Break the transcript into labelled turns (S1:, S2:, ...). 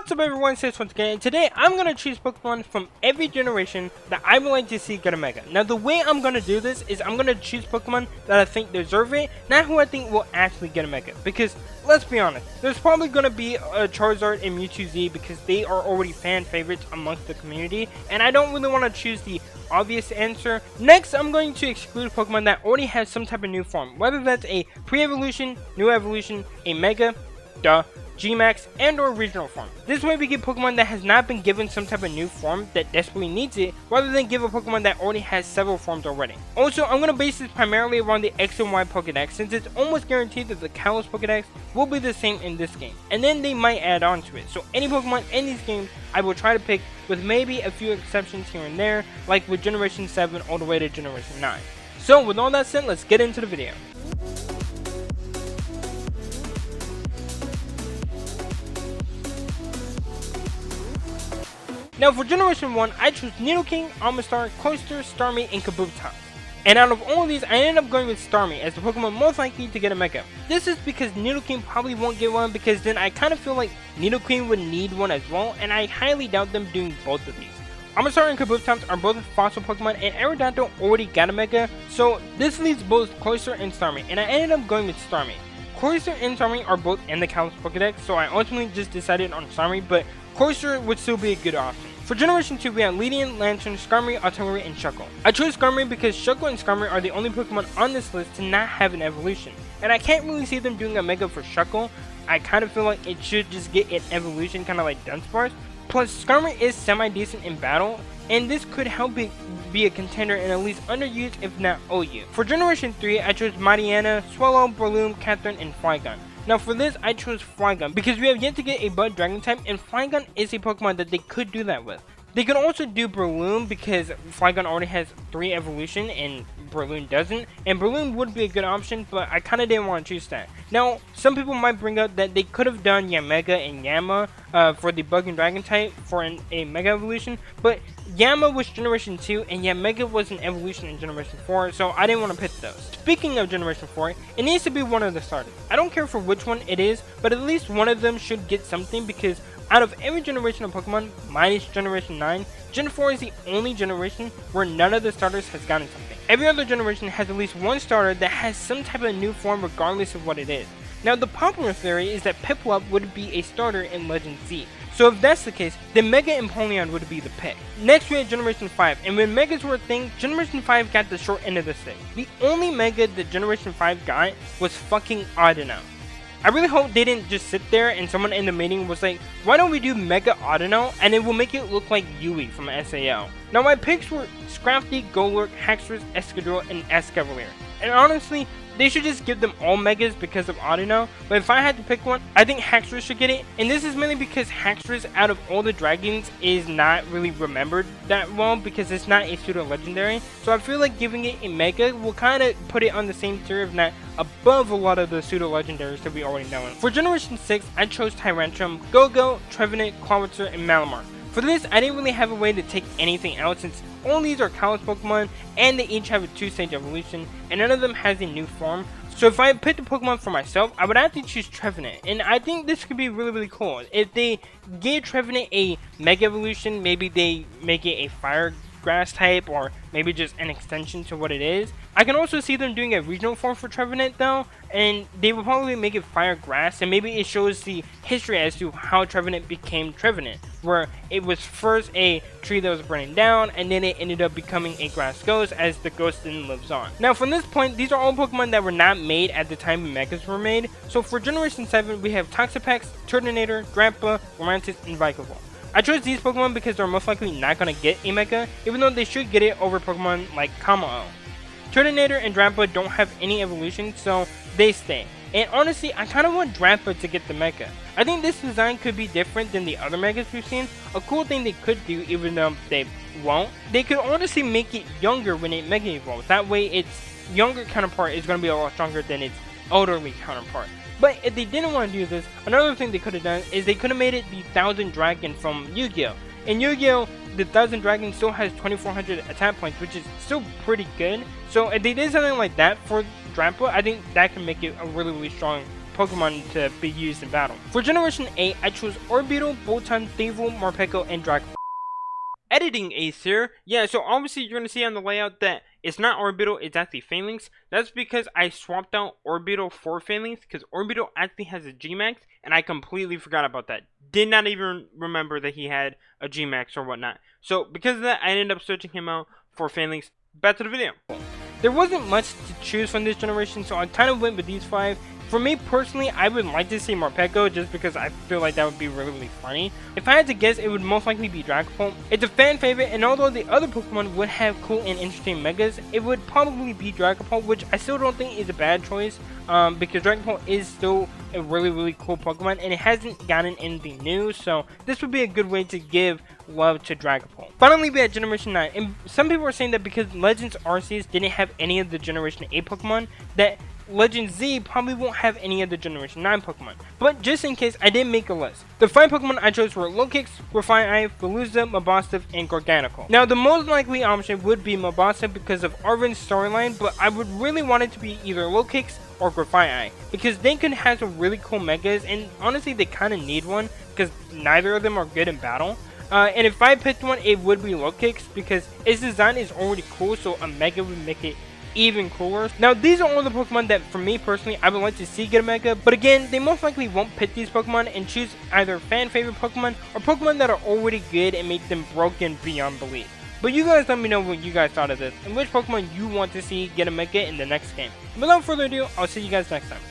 S1: What's up everyone, it's once again, and today I'm going to choose Pokemon from every generation that I would like to see get a Mega. Now the way I'm going to do this is I'm going to choose Pokemon that I think deserve it, not who I think will actually get a Mega. Because, let's be honest, there's probably going to be a Charizard and Mewtwo Z because they are already fan favorites amongst the community, and I don't really want to choose the obvious answer. Next, I'm going to exclude Pokemon that already have some type of new form, whether that's a pre-evolution, new evolution, a Mega, Gmax, and or regional form. This way we get Pokemon that has not been given some type of new form that desperately needs it, rather than give a Pokemon that already has several forms already. Also, I'm going to base this primarily around the X and Y Pokedex, since it's almost guaranteed that the Kalos Pokedex will be the same in this game, and then they might add on to it. So any Pokemon in these games I will try to pick, with maybe a few exceptions here and there, like with Generation 7 all the way to Generation 9. So with all that said, let's get into the video. Now for Generation 1, I chose Nidoking, Amistar, Cloyster, Starmie, and Kabutops. And out of all of these, I ended up going with Starmie as the Pokemon most likely to get a Mega. This is because Nidoking probably won't get one, because then I kind of feel like Nidoking would need one as well, and I highly doubt them doing both of these. Amistar and Kabutops are both fossil Pokemon, and Aerodactyl already got a Mega, so this leaves both Cloyster and Starmie, and I ended up going with Starmie. Cloyster and Starmie are both in the Kalos Pokedex, so I ultimately just decided on Starmie, but Cloyster would still be a good option. For Generation 2, we have Ledian, Lantern, Skarmory, Artillery, and Shuckle. I chose Skarmory because Shuckle and Skarmory are the only Pokemon on this list to not have an evolution. And I can't really see them doing a Mega for Shuckle. I kind of feel like it should just get an evolution, kind of like Dunsparce. Plus, Skarmory is semi-decent in battle, and this could help it be a contender and at least underused, if not OU. For Generation 3, I chose Mariana, Swallow, Breloom, Catherine, and Flygon. Now for this, I chose Flygon because we have yet to get a Bud Dragon type, and Flygon is a Pokemon that they could do that with. They could also do Breloom because Flygon already has 3 evolution and Breloom doesn't, and Breloom would be a good option, but I kind of didn't want to choose that. Now, some people might bring up that they could have done Yamega and Yama for the Bug and Dragon type for a Mega evolution, but Yama was Generation 2 and Yamega was an evolution in Generation 4, so I didn't want to pick those. Speaking of Generation 4, it needs to be one of the starters. I don't care for which one it is, but at least one of them should get something, because out of every generation of Pokemon, minus Generation 9, Gen 4 is the only generation where none of the starters has gotten something. Every other generation has at least one starter that has some type of new form regardless of what it is. Now the popular theory is that Piplup would be a starter in Legend Z. So if that's the case, then Mega Empoleon would be the pick. Next we have Generation 5, and when Megas were a thing, Generation 5 got the short end of the stick. The only Mega that Generation 5 got was fucking Audino. I really hope they didn't just sit there and someone in the meeting was like, why don't we do Mega Audino and it will make it look like Yui from SAO. Now my picks were Scrafty, Golurk, Haxorus, Escadrille, and Escavalier. And honestly, they should just give them all Megas because of Audino, but if I had to pick one, I think Haxorus should get it, and this is mainly because Haxorus out of all the dragons is not really remembered that well because it's not a pseudo-legendary, so I feel like giving it a Mega will kind of put it on the same tier, if not above a lot of the pseudo-legendaries that we already know. For Generation 6, I chose Tyrantrum, Go-Go, Trevenant, Clawitzer, and Malamar. For this, I didn't really have a way to take anything else since all these are Kalos Pokemon and they each have a 2-stage evolution and none of them has a new form. So if I picked a Pokemon for myself, I would actually choose Trevenant, and I think this could be really cool. If they gave Trevenant a Mega Evolution, maybe they make it a Fire Grass type, or maybe just an extension to what it is. I can also see them doing a regional form for Trevenant though, and they will probably make it Fire Grass, and maybe it shows the history as to how Trevenant became Trevenant, where it was first a tree that was burning down, and then it ended up becoming a grass ghost as the ghost then lives on. Now from this point, these are all Pokemon that were not made at the time when Megas were made. So for Generation 7, we have Toxapex, Turtonator, Drampa, Lurantis, and Vikavolt. I chose these Pokemon because they're most likely not going to get a Mega, even though they should get it over Pokemon like Kamao. Turtonator and Drampa don't have any evolution, so they stay. And honestly, I kind of want Drampa to get the Mega. I think this design could be different than the other Megas we've seen. A cool thing they could do, even though they won't, they could honestly make it younger when it Mega Evolves. That way its younger counterpart is going to be a lot stronger than its elderly counterpart. But if they didn't want to do this, another thing they could have done is they could have made it the 1000 Dragon from Yu-Gi-Oh! In Yu-Gi-Oh! The 1000 Dragon still has 2400 attack points, which is still pretty good. So if they did something like that for Drampa, I think that can make it a really strong Pokemon to be used in battle. For Generation 8, I chose Orbeetle, Boltund, Thievul, Morpeko, and Dragapult. Editing ace here. Yeah, so obviously you're going to see on the layout that it's not Orbeetle, it's actually Phalanx. That's because I swapped out Orbeetle for Phalanx, because Orbeetle actually has a G-Max, and I completely forgot about that. Did not even remember that he had a G-Max or whatnot. So because of that, I ended up switching him out for Phalanx. Back to the video. There wasn't much to choose from this generation, so I kind of went with these 5. For me personally, I would like to see Morpeko just because I feel like that would be really, really funny. If I had to guess, it would most likely be Dragapult. It's a fan favorite, and although the other Pokemon would have cool and interesting megas, it would probably be Dragapult, which I still don't think is a bad choice, because Dragapult is still a really, really cool Pokemon, and it hasn't gotten anything new, so this would be a good way to give love to Dragapult. Finally, we had Generation 9, and some people are saying that because Legends Arceus didn't have any of the Generation 8 Pokemon, that Legend Z probably won't have any of the Generation 9 Pokemon, but just in case, I did make a list. The 5 Pokemon I chose were Lokix, Grafaiai, Veluza, Mabosstiff, and Garganacl. Now, the most likely option would be Mabosstiff because of Arven's storyline, but I would really want it to be either Lokix or Grafaiai, because they could have some really cool megas, and honestly, they kind of need one, because neither of them are good in battle. And if I picked one, it would be Lokix, because its design is already cool, so a mega would make it even cooler. Now, these are all the Pokemon that, for me personally, I would like to see get a Mega, but again, they most likely won't pick these Pokemon and choose either fan favorite Pokemon or Pokemon that are already good and make them broken beyond belief. But you guys let me know what you guys thought of this and which Pokemon you want to see get a Mega in the next game. And without further ado, I'll see you guys next time.